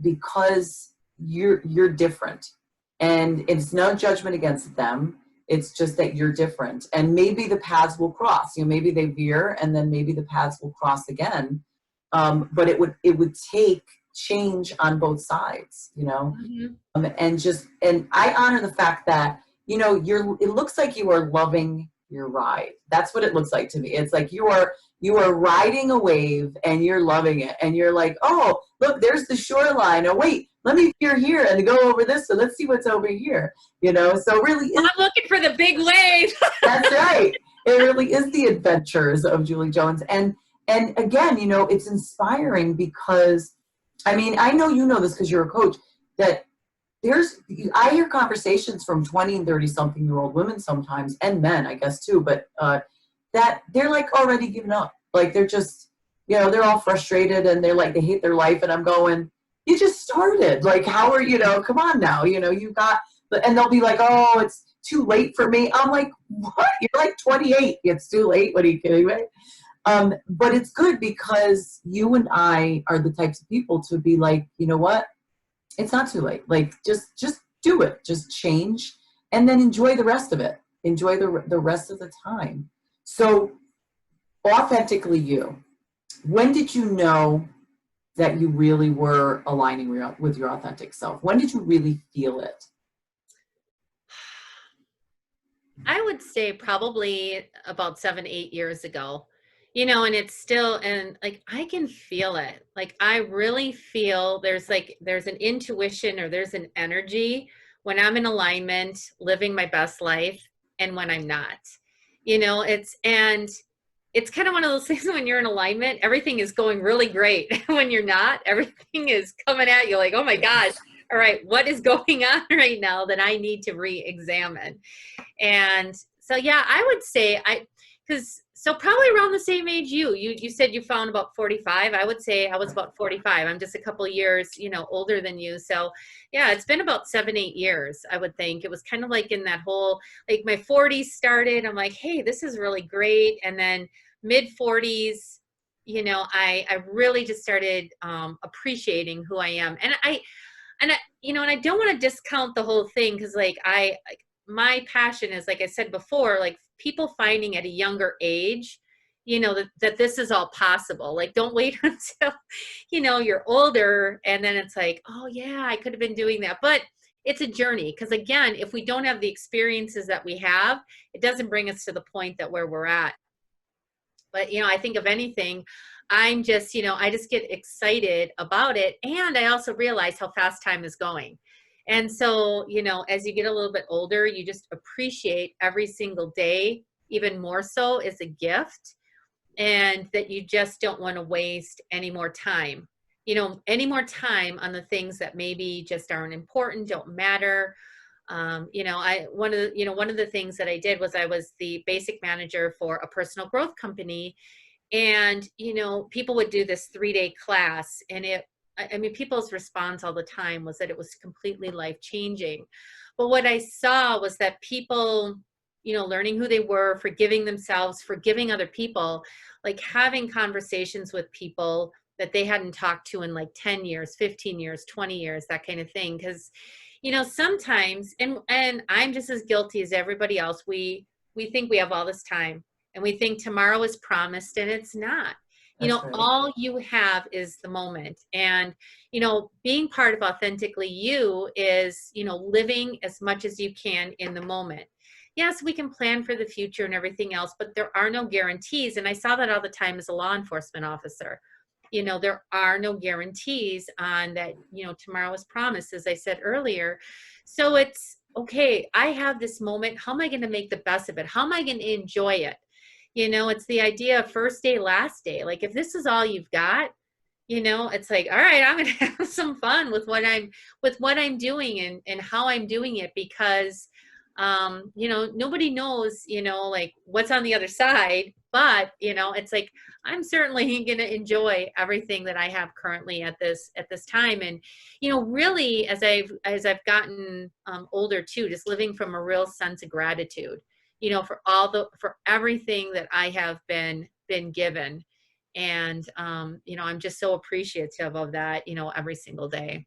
because you're different, and it's no judgment against them. It's just that you're different, and maybe the paths will cross. Maybe they veer, and then maybe the paths will cross again. But it would take change on both sides,
Mm-hmm.
and I honor the fact that it looks like you are loving your ride. That's what it looks like to me. It's like you are riding a wave and you're loving it, and you're like, oh, look, there's the shoreline. Oh wait, let me veer here and go over this, so let's see what's over here. So really,
I'm looking for the big wave.
that's right. It really is the adventures of Julie Jones, and again, it's inspiring, because I know you know this because you're a coach, that I hear conversations from 20 and 30 something year old women sometimes, and men, I guess too, but that they're like already giving up. Like they're just, they're all frustrated, and they're like, they hate their life. And I'm going, you just started. Like, how are, come on now, you got, and they'll be like, oh, it's too late for me. I'm like, what? You're like 28. It's too late. What are you kidding me? But it's good, because you and I are the types of people to be like, you know what? It's not too late. Like, just do it. Just change, and then enjoy the rest of it. Enjoy the rest of the time. So, authentically you. When did you know that you really were aligning with your authentic self? When did you really feel it?
I would say probably about 7-8 years ago, and it's still, and like, I can feel it. Like, I really feel there's an intuition, or there's an energy when I'm in alignment, living my best life, and when I'm not, it's kind of one of those things. When you're in alignment, everything is going really great. When you're not, everything is coming at you like, oh my gosh, all right, what is going on right now that I need to re-examine? And so, yeah, I would say so probably around the same age you said you found about 45. I would say I was about 45. I'm just a couple of years, older than you. So yeah, it's been about 7-8 years, I would think. It was kind of like in that whole, like my 40s started. I'm like, hey, this is really great. And then mid 40s, I really just started appreciating who I am. And I don't want to discount the whole thing, because my passion is, like I said before, like people finding at a younger age, that this is all possible. Like, don't wait until, you're older, and then it's like, oh yeah, I could have been doing that. But it's a journey, because again, if we don't have the experiences that we have, it doesn't bring us to the point that where we're at. But, I think of anything, I'm just, I just get excited about it. And I also realize how fast time is going. And so, as you get a little bit older, you just appreciate every single day, even more so, as a gift, and that you just don't want to waste any more time, any more time on the things that maybe just aren't important, don't matter. One of the things that I did was I was the basic manager for a personal growth company. And, people would do this 3-day class, and people's response all the time was that it was completely life-changing. But what I saw was that people, learning who they were, forgiving themselves, forgiving other people, like having conversations with people that they hadn't talked to in like 10 years, 15 years, 20 years, that kind of thing. Because, sometimes, and I'm just as guilty as everybody else, we think we have all this time, and we think tomorrow is promised, and it's not. Right. All you have is the moment. And, being part of Authentically You is, living as much as you can in the moment. Yes, we can plan for the future and everything else, but there are no guarantees. And I saw that all the time as a law enforcement officer. There are no guarantees on that, tomorrow is promised, as I said earlier. So it's, okay, I have this moment. How am I going to make the best of it? How am I going to enjoy it? It's the idea of first day, last day. Like, if this is all you've got, it's like, all right, I'm going to have some fun with what I'm doing, and how I'm doing it, because you know, nobody knows, you know, like what's on the other side, but you know, it's like, I'm certainly going to enjoy everything that I have currently at this time. And, you know, really as I've gotten older too, just living from a real sense of gratitude, you know, for everything that I have been given. And, you know, I'm just so appreciative of that, you know, every single day.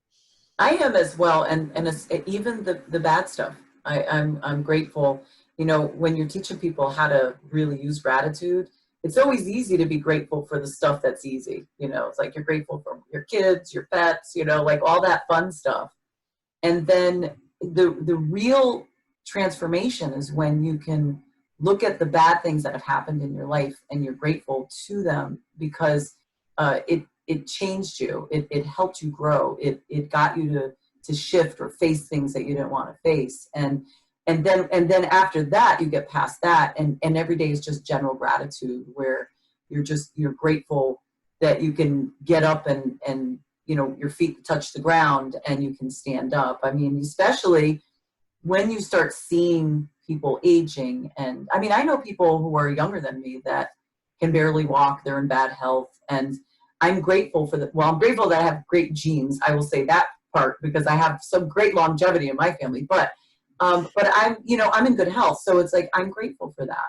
I am as well, and even the bad stuff. I'm grateful. You know, when you're teaching people how to really use gratitude, it's always easy to be grateful for the stuff that's easy. You know, it's like you're grateful for your kids, your pets, you know, like all that fun stuff. And then the real transformation is when you can look at the bad things that have happened in your life and you're grateful to them because it changed you. It helped you grow. It got you to shift or face things that you didn't want to face. And then after that, you get past that, and every day is just general gratitude where you're grateful that you can get up and you know, your feet touch the ground and you can stand up. I mean, especially when you start seeing people aging. And I mean, I know people who are younger than me that can barely walk, they're in bad health. And I'm grateful for that. Well, I'm grateful that I have great genes. I will say that part because I have some great longevity in my family, but I'm, you know, I'm in good health. So it's like, I'm grateful for that.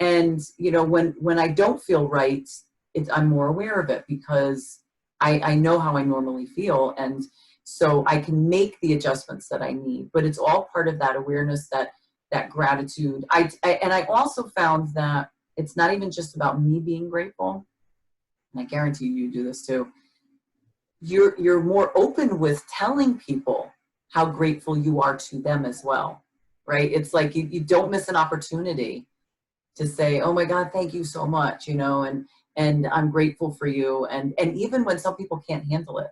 And, you know, when I don't feel right, I'm more aware of it because I know how I normally feel. And so I can make the adjustments that I need, but it's all part of that awareness, that gratitude. And I also found that it's not even just about me being grateful. And I guarantee you do this too. You're more open with telling people how grateful you are to them as well, right? It's like you don't miss an opportunity to say, oh my God, thank you so much, you know, and I'm grateful for you. And even when some people can't handle it,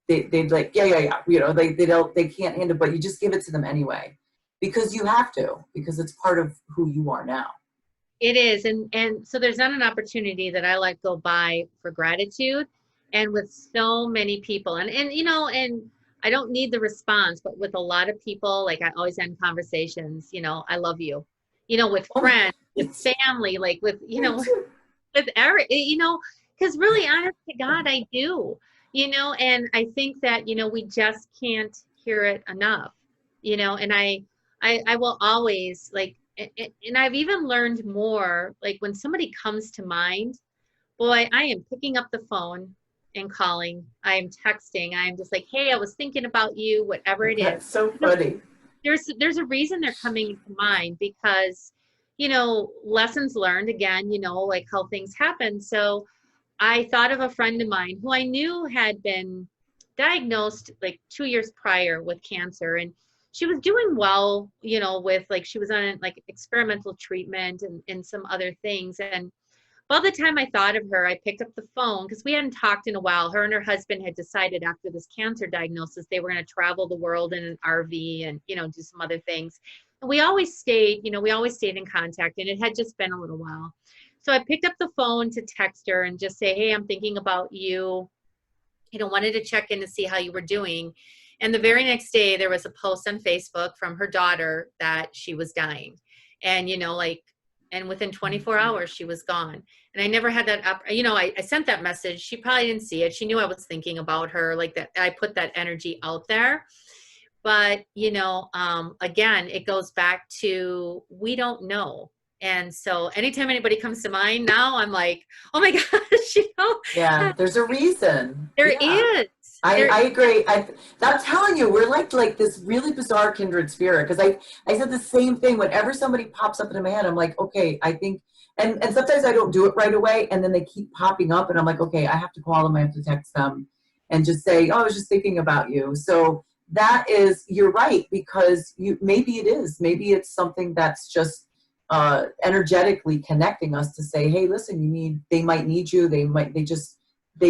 they'd like, yeah, you know, they can't handle it, but you just give it to them anyway, because you have to, because it's part of who you are now.
It is. And so there's not an opportunity that I let go by for gratitude. And with so many people, and you know, and I don't need the response, but with a lot of people, like I always end conversations, you know, I love you, you know, with
Oh,
friends, with
it's
family, like with, you
me
know,
too.
with every, you know, because really, honest to God, I do, you know, and I think that, you know, we just can't hear it enough, you know, and I will always like, and I've even learned more, like when somebody comes to mind, boy, I am picking up the phone and calling, I'm texting, I'm just like, hey, I was thinking about you, whatever it is.
That's so funny.
There's a reason they're coming to mind because, you know, lessons learned again, you know, like how things happen. So I thought of a friend of mine who I knew had been diagnosed like 2 years prior with cancer, and she was doing well, you know, with like she was on like experimental treatment and some other things. And by the time I thought of her, I picked up the phone because we hadn't talked in a while. Her and her husband had decided after this cancer diagnosis, they were going to travel the world in an RV and, you know, do some other things. And we always stayed, you know, we always stayed in contact, and it had just been a little while. So I picked up the phone to text her and just say, hey, I'm thinking about you. You know, wanted to check in to see how you were doing. And the very next day, there was a post on Facebook from her daughter that she was dying. And, you know, like, and within 24 hours, she was gone. And I never had that up. You know, I sent that message. She probably didn't see it. She knew I was thinking about her, like that. I put that energy out there. But, you know, again, it goes back to we don't know. And so anytime anybody comes to mind now, I'm like, oh my gosh, you
Yeah,
know,
there's a reason.
there
Yeah.
is.
I agree. I'm telling you, we're like this really bizarre kindred spirit. Because I said the same thing. Whenever somebody pops up in my head, I'm like, okay, I think, and sometimes I don't do it right away, and then they keep popping up, and I'm like, okay, I have to call them, I have to text them, and just say, oh, I was just thinking about you. So that is, you're right, because maybe it is, maybe it's something that's just energetically connecting us to say, hey, listen, they might need you, they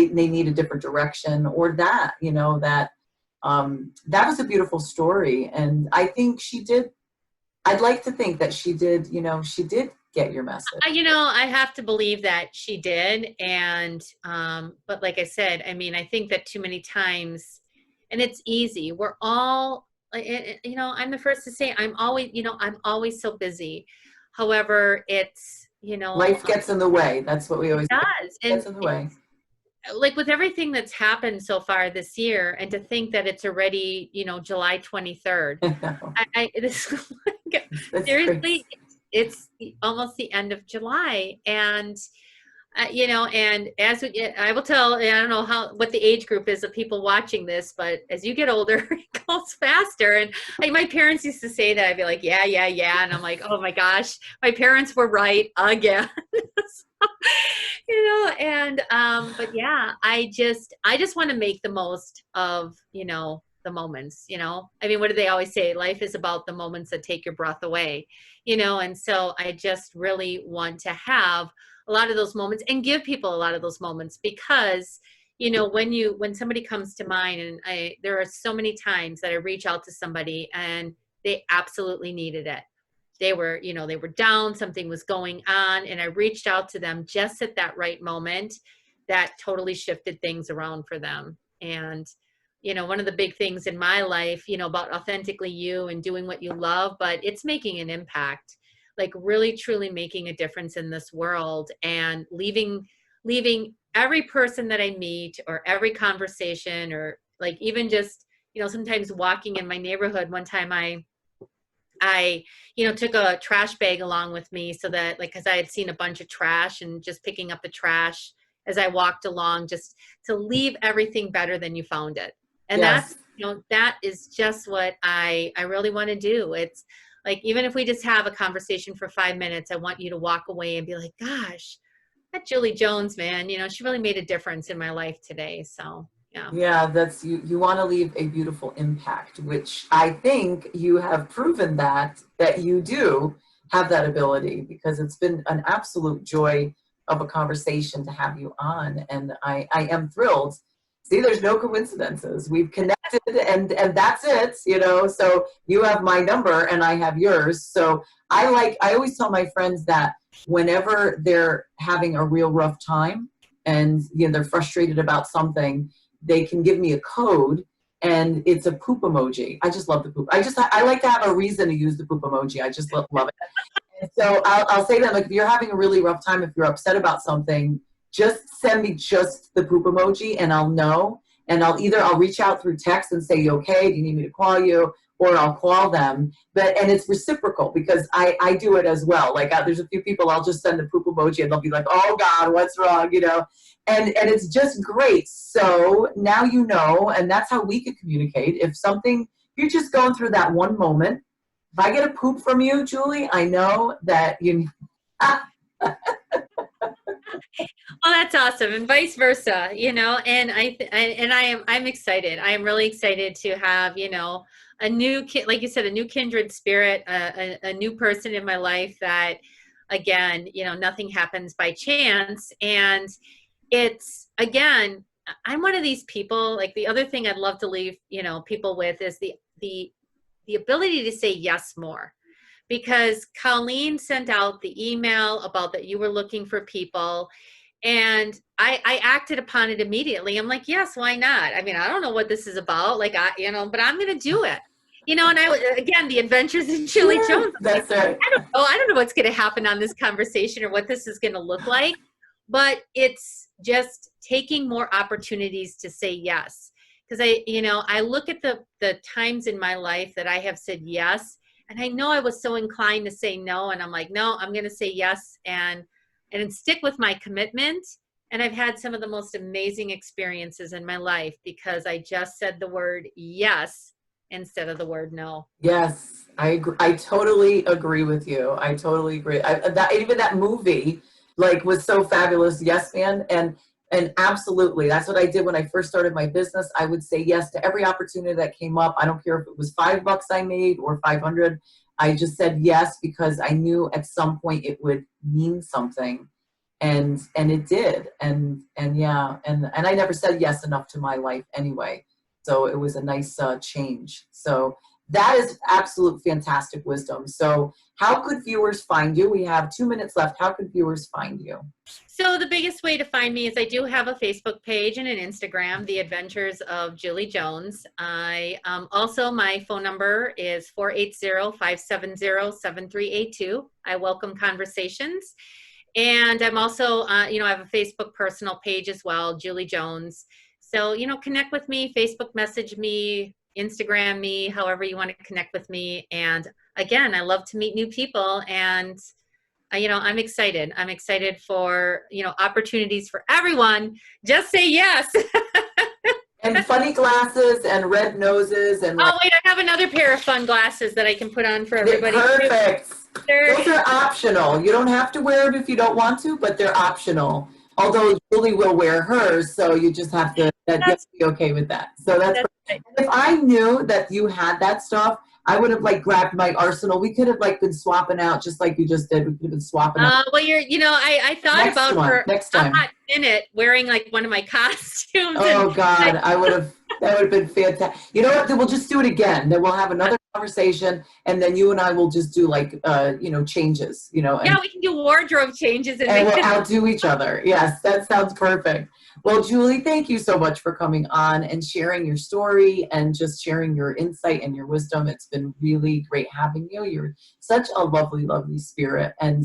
need a different direction, or that, you know, that was a beautiful story. And I think I'd like to think that she did, you know, she did get your message.
You know, I have to believe that she did. And, but like I said, I mean, I think that too many times, and it's easy, we're all you know, I'm the first to say I'm always, you know, I'm always so busy. However, it's, you know,
Life gets in the way. That's what we
it
always say.
does.
It gets in the way.
Like with everything that's happened so far this year, and to think that it's already, you know, July 23rd,
I know.
this,
That's crazy.
seriously, it's almost the end of July. And you know, and as I will tell, I don't know what the age group is of people watching this, but as you get older, it goes faster. And like, my parents used to say that. I'd be like, yeah, yeah, yeah. And I'm like, oh my gosh, my parents were right again. So, you know, and, but yeah, I just want to make the most of, you know, the moments, you know, I mean, what do they always say? Life is about the moments that take your breath away, you know? And so I just really want to have a lot of those moments and give people a lot of those moments, because, you know, when somebody comes to mind, and there are so many times that I reach out to somebody and they absolutely needed it. They were, you know, they were down, something was going on, and I reached out to them just at that right moment that totally shifted things around for them. And, you know, one of the big things in my life, you know, about authentically you and doing what you love, but it's making an impact, like really truly making a difference in this world, and leaving every person that I meet, or every conversation, or like even just, you know, sometimes walking in my neighborhood. One time I, you know, took a trash bag along with me, so that, like, cause I had seen a bunch of trash, and just picking up the trash as I walked along, just to leave everything better than you found it. And that's,
Yes.
you know, that is just what I really want to do. It's like, even if we just have a conversation for 5 minutes, I want you to walk away and be like, gosh, that Julie Jones, man, you know, she really made a difference in my life today. So yeah.
Yeah, that's you want to leave a beautiful impact, which I think you have proven that you do have that ability, because it's been an absolute joy of a conversation to have you on, and I am thrilled. See, there's no coincidences. We've connected, and that's it, you know. So you have my number and I have yours. So I always tell my friends that whenever they're having a real rough time, and you know they're frustrated about something, they can give me a code, and it's a poop emoji. I just love the poop. I like to have a reason to use the poop emoji. I just love it. And so I'll say that, like, if you're having a really rough time, if you're upset about something, just send me just the poop emoji, and I'll know. And I'll reach out through text and say, you okay? Do you need me to call you? Or I'll call them. And it's reciprocal, because I do it as well. Like, there's a few people I'll just send the poop emoji, and they'll be like, oh God, what's wrong? You know, and it's just great. So now you know, and that's how we could communicate. If you're just going through that one moment, if I get a poop from you, Julie, I know that you.
Well, that's awesome, and vice versa, you know. And I'm excited. I am really excited to have, you know, a new like you said, a new kindred spirit, a new person in my life that, again, you know, nothing happens by chance. And it's, again, I'm one of these people. Like, the other thing I'd love to leave, you know, people with is the ability to say yes more. Because Colleen sent out the email about that you were looking for people, and I acted upon it immediately. I'm like, yes, why not? I mean, I don't know what this is about, like, you know, but I'm going to do it. You know, and again, the adventures in Julie
Yeah,
Jones.
that's right.
I don't know what's going to happen on this conversation, or what this is going to look like, but it's just taking more opportunities to say yes. Because you know, I look at the times in my life that I have said yes, and I know I was so inclined to say no, and I'm like, no, I'm going to say yes, and stick with my commitment. And I've had some of the most amazing experiences in my life, because I just said the word yes instead of the word no.
Yes, I agree. I totally agree with you. I totally agree. Even that movie, like, was so fabulous. Yes, man, and absolutely, that's what I did when I first started my business. I would say yes to every opportunity that came up. I don't care if it was $5 I made or 500. I just said yes, because I knew at some point it would mean something, and it did. And yeah, and I never said yes enough to my life anyway. So it was a nice change. So that is absolute fantastic wisdom. So how could viewers find you? We have 2 minutes left. How could viewers find you?
So the biggest way to find me is I do have a Facebook page and an Instagram, The Adventures of Julie Jones. I also, my phone number is 480-570-7382. I welcome conversations. And I'm also, you know, I have a Facebook personal page as well, Julie Jones. So, you know, connect with me, Facebook message me, Instagram me, however you want to connect with me. And again, I love to meet new people, and you know, I'm excited. I'm excited for, you know, opportunities for everyone. Just say yes.
And funny glasses and red noses and
Oh, wait, I have another pair of fun glasses that I can put on for everybody.
Perfect. Those are optional. You don't have to wear them if you don't want to, but they're optional. Although Julie will wear hers, so you just have to, you have to be okay with that. So that's
right.
If I knew that you had that stuff, I would have like grabbed my arsenal. We could have like been swapping out just like you just did. We could have been swapping out.
Well, you know, I thought
Next
about
one,
for
next
a
time.
hot minute wearing like one of my costumes.
Oh God, I would have, that would have been fantastic. You know what, then we'll just do it again. Then we'll have another conversation, and then you and I will just do like, you know, changes, you know. And,
yeah, we can do wardrobe changes.
And we'll outdo each other. Yes, that sounds perfect. Well, Julie, thank you so much for coming on and sharing your story and just sharing your insight and your wisdom. It's been really great having you. You're such a lovely, lovely spirit. And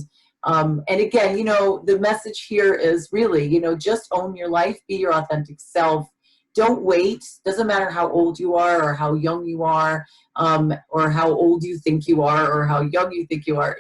again, you know, the message here is really, you know, just own your life, be your authentic self. Don't wait. Doesn't matter how old you are or how young you are, or how old you think you are or how young you think you are.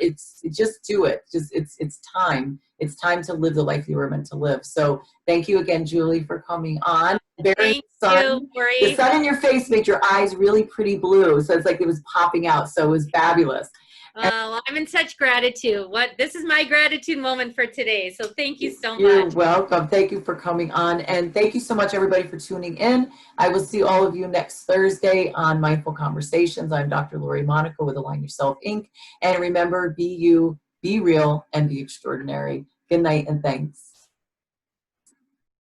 Just do it. It's time. It's time to live the life you were meant to live. So thank you again, Julie, for coming on.
Thank you, Lori.
The sun in your face made your eyes really pretty blue. So it's like it was popping out. So it was fabulous.
Well, I'm in such gratitude. This is my gratitude moment for today. So thank you so much.
You're welcome. Thank you for coming on. And thank you so much, everybody, for tuning in. I will see all of you next Thursday on Mindful Conversations. I'm Dr. Lori Monaco with Align Yourself, Inc. And remember, be you, be real, and be extraordinary. Good night and thanks.